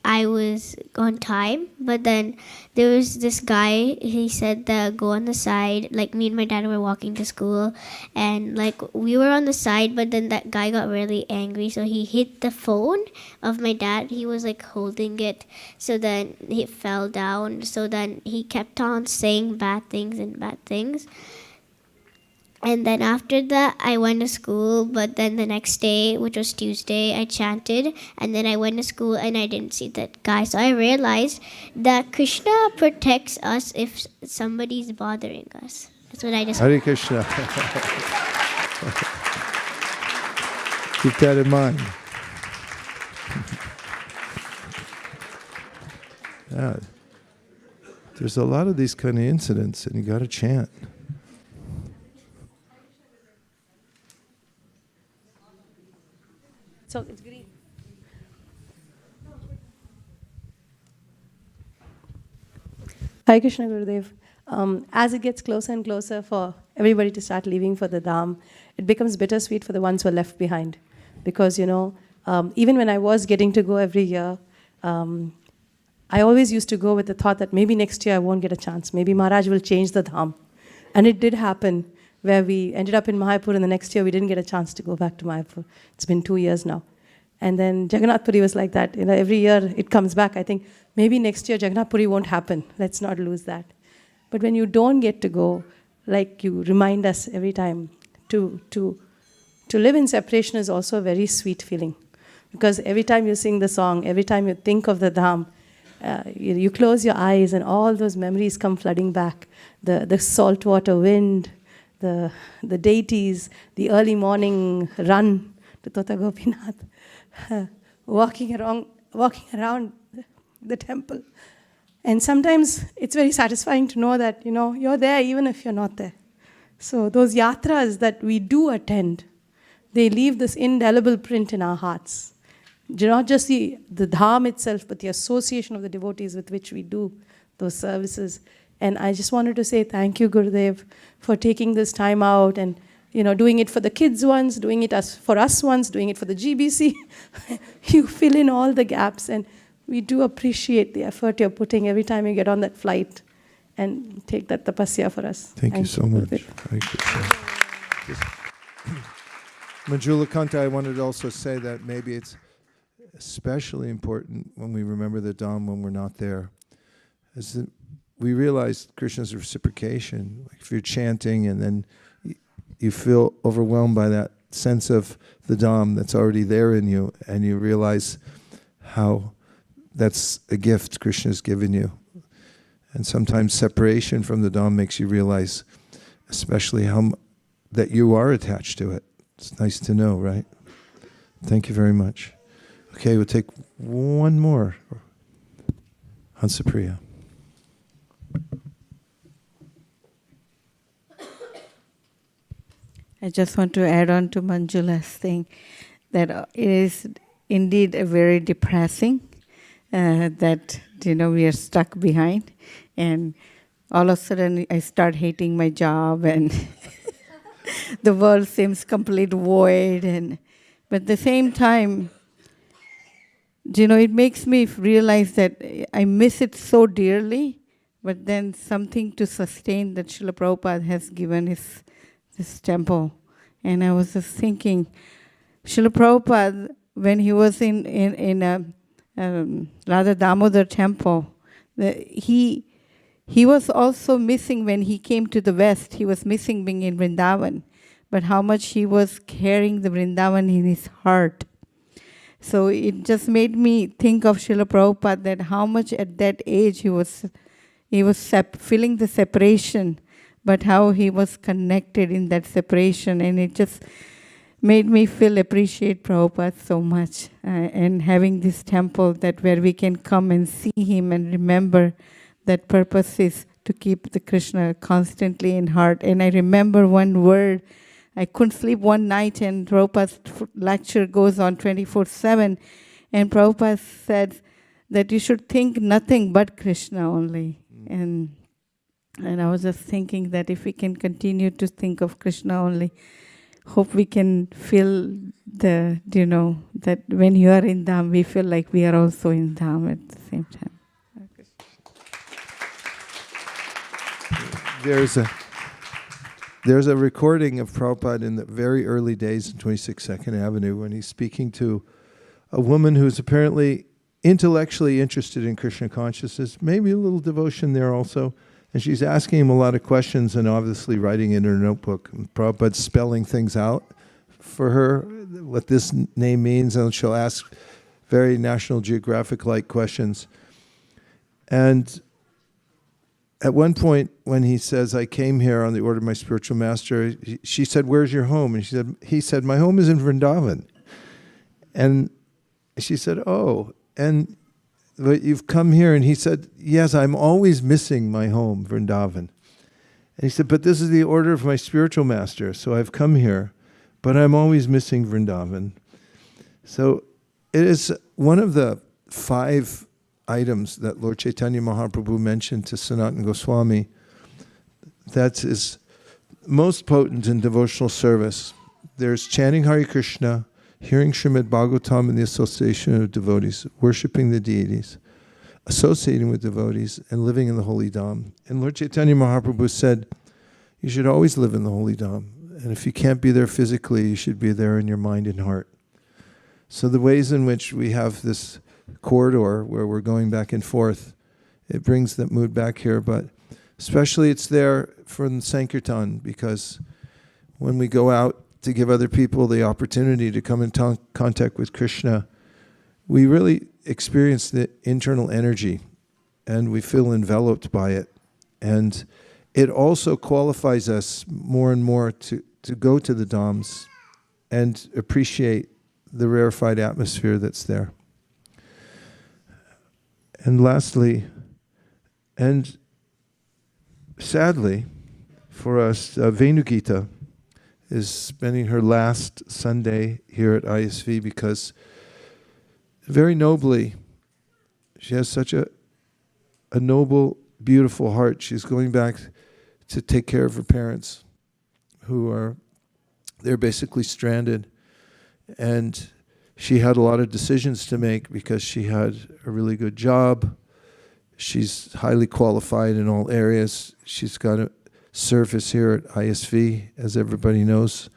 I was on time, but then there was this guy, he said that go on the side, me and my dad were walking to school, and we were on the side, but then that guy got really angry, so he hit the phone of my dad. He was holding it, so then it fell down, so then he kept on saying bad things. And then after that, I went to school, but then the next day, which was Tuesday, I chanted, and then I went to school and I didn't see that guy. So I realized that Krishna protects us if somebody's bothering us. That's what I just... Hare Krishna. Keep that in mind. Yeah. There's a lot of these kind of incidents, and you got to chant. So it's green. Hare Krishna Gurudev. As it gets closer and closer for everybody to start leaving for the Dham, it becomes bittersweet for the ones who are left behind. Because, even when I was getting to go every year, I always used to go with the thought that maybe next year I won't get a chance. Maybe Maharaj will change the Dham. And it did happen, where we ended up in Mayapur, and the next year we didn't get a chance to go back to Mayapur. It's been 2 years now. And then Jagannath Puri was like that. Every year it comes back. I think maybe next year Jagannath Puri won't happen. Let's not lose that. But when you don't get to go, like you remind us every time, to live in separation is also a very sweet feeling. Because every time you sing the song, every time you think of the Dham, you close your eyes and all those memories come flooding back. The saltwater wind, the deities, the early morning run to Tota Gopinath, walking around the temple. And sometimes it's very satisfying to know that, you're there even if you're not there. So those yatras that we do attend, they leave this indelible print in our hearts. Not just the dham itself, but the association of the devotees with which we do those services. And I just wanted to say thank you, Gurudev, for taking this time out and doing it for the kids once, doing it for us once, doing it for the GBC. You fill in all the gaps, and we do appreciate the effort you're putting every time you get on that flight and take that tapasya for us. Thank you so much. Manjula Kanta, I wanted to also say that maybe it's especially important when we remember the Dham when we're not there, is that we realize Krishna's reciprocation. Like if you're chanting and then you feel overwhelmed by that sense of the Dham that's already there in you, and you realize how that's a gift Krishna's given you. And sometimes separation from the Dham makes you realize, especially that you are attached to it. It's nice to know, right? Thank you very much. Okay, we'll take one more. Hansapriya. I just want to add on to Manjula's thing that it is indeed a very depressing that we are stuck behind, and all of a sudden I start hating my job and the world seems complete void, but at the same time, it makes me realize that I miss it so dearly, but then something to sustain that Srila Prabhupada has given is this temple. And I was just thinking, Srila Prabhupada, when he was in Radha Damodar temple, he was also missing when he came to the West. He was missing being in Vrindavan, but how much he was carrying the Vrindavan in his heart. So it just made me think of Srila Prabhupada, that how much at that age he was feeling the separation, but how he was connected in that separation. And it just made me appreciate Prabhupada so much. And having this temple where we can come and see him and remember that purpose is to keep the Krishna constantly in heart. And I remember one word. I couldn't sleep one night, and Prabhupada's lecture goes on 24/7. And Prabhupada said that you should think nothing but Krishna only. And I was just thinking that if we can continue to think of Krishna only, hope we can feel that when you are in Dham, we feel like we are also in Dham at the same time. There's a recording of Prabhupada in the very early days in 26 Second Avenue when he's speaking to a woman who's apparently intellectually interested in Krishna consciousness, maybe a little devotion there also, and she's asking him a lot of questions and obviously writing in her notebook. And Prabhupada's spelling things out for her, what this name means, and she'll ask very National Geographic-like questions. And at one point, when he says, I came here on the order of my spiritual master, she said, where's your home? And he said, my home is in Vrindavan. And she said, oh, but you've come here. And he said, yes, I'm always missing my home, Vrindavan. And he said, but this is the order of my spiritual master, so I've come here, but I'm always missing Vrindavan. So it is one of the 5 items that Lord Chaitanya Mahaprabhu mentioned to Sanatana Goswami that is most potent in devotional service. There's chanting Hare Krishna, hearing Srimad Bhagavatam in the association of devotees, worshipping the deities, associating with devotees, and living in the Holy Dham. And Lord Chaitanya Mahaprabhu said, you should always live in the Holy Dham. And if you can't be there physically, you should be there in your mind and heart. So the ways in which we have this corridor where we're going back and forth, it brings that mood back here. But especially it's there for the Sankirtan, because when we go out to give other people the opportunity to come in contact with Krishna, we really experience the internal energy and we feel enveloped by it. And it also qualifies us more and more to go to the Dhams and appreciate the rarefied atmosphere that's there. And lastly, and sadly for us, Vaisesika is spending her last Sunday here at ISV because very nobly, she has such a noble, beautiful heart. She's going back to take care of her parents they're basically stranded. And she had a lot of decisions to make because she had a really good job. She's highly qualified in all areas. She's got a service here at ISV, as everybody knows.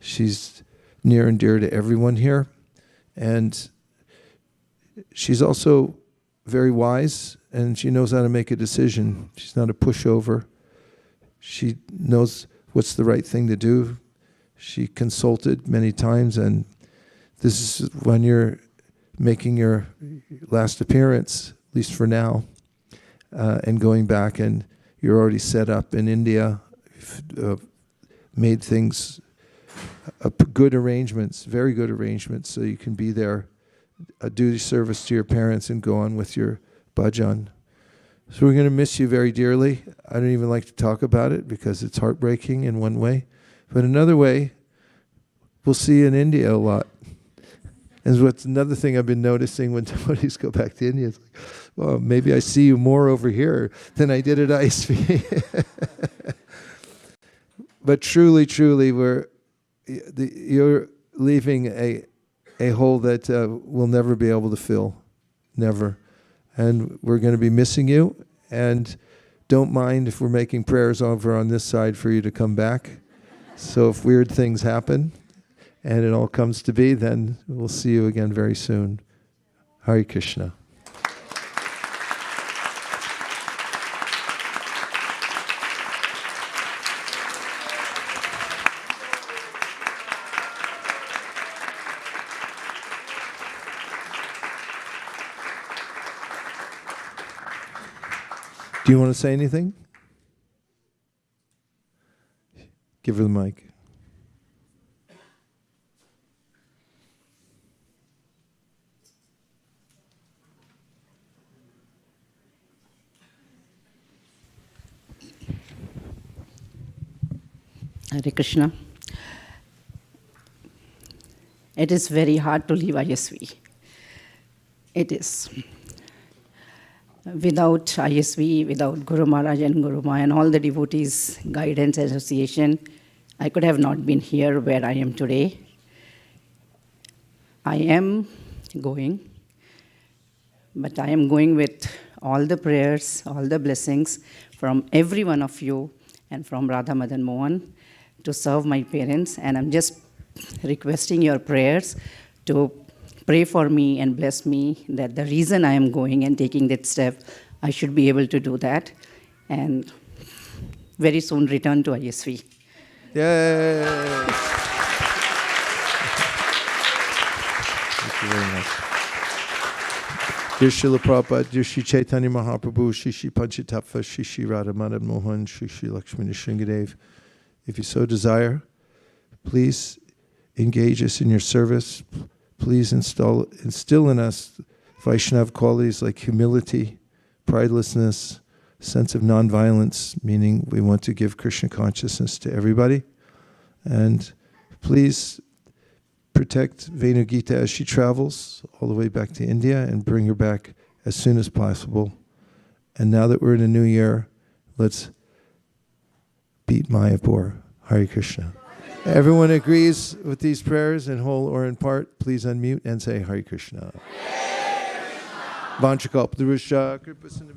She's near and dear to everyone here. And she's also very wise, and she knows how to make a decision. She's not a pushover. She knows what's the right thing to do. She consulted many times, and this is when you're making your last appearance, at least for now, and going back, and you're already set up in India, made things, good arrangements, very good arrangements, so you can be there, a duty service to your parents, and go on with your bhajan. So we're going to miss you very dearly. I don't even like to talk about it because it's heartbreaking in one way. But another way, we'll see you in India a lot. And what's another thing I've been noticing when somebody's go back to India is like, well, maybe I see you more over here than I did at ISV. But truly, truly, you're leaving a hole that we'll never be able to fill. Never. And we're going to be missing you. And don't mind if we're making prayers over on this side for you to come back. So if weird things happen and it all comes to be, then we'll see you again very soon. Hare Krishna. Do you want to say anything? Give her the mic. Hare Krishna. It is very hard to leave ISV. It is. Without ISV, without Guru Maharaj and Guru Ma and all the devotees, guidance, association, I could have not been here where I am today. I am going, but I am going with all the prayers, all the blessings from every one of you and from Radha Madan Mohan to serve my parents. And I'm just requesting your prayers to pray for me and bless me that the reason I am going and taking that step, I should be able to do that. And very soon return to ISV. Yay! Thank you very much. Dear Srila Prabhupada, dear Shri Chaitanya Mahaprabhu, Shri Shri Panchatattva, Shri Shri Radha Madan Mohan, Shri Shri Lakshmana Shringadev, if you so desire, please engage us in your service. Please instill in us Vaishnav qualities like humility, pridelessness, sense of nonviolence, meaning we want to give Krishna consciousness to everybody. And please protect Vaisesika as she travels all the way back to India and bring her back as soon as possible. And now that we're in a new year, let's beat Mayapur. Hare Krishna. Everyone agrees with these prayers in whole or in part. Please unmute and say Hare Krishna. Vanchakalpadurusha, Kripa Sindhu.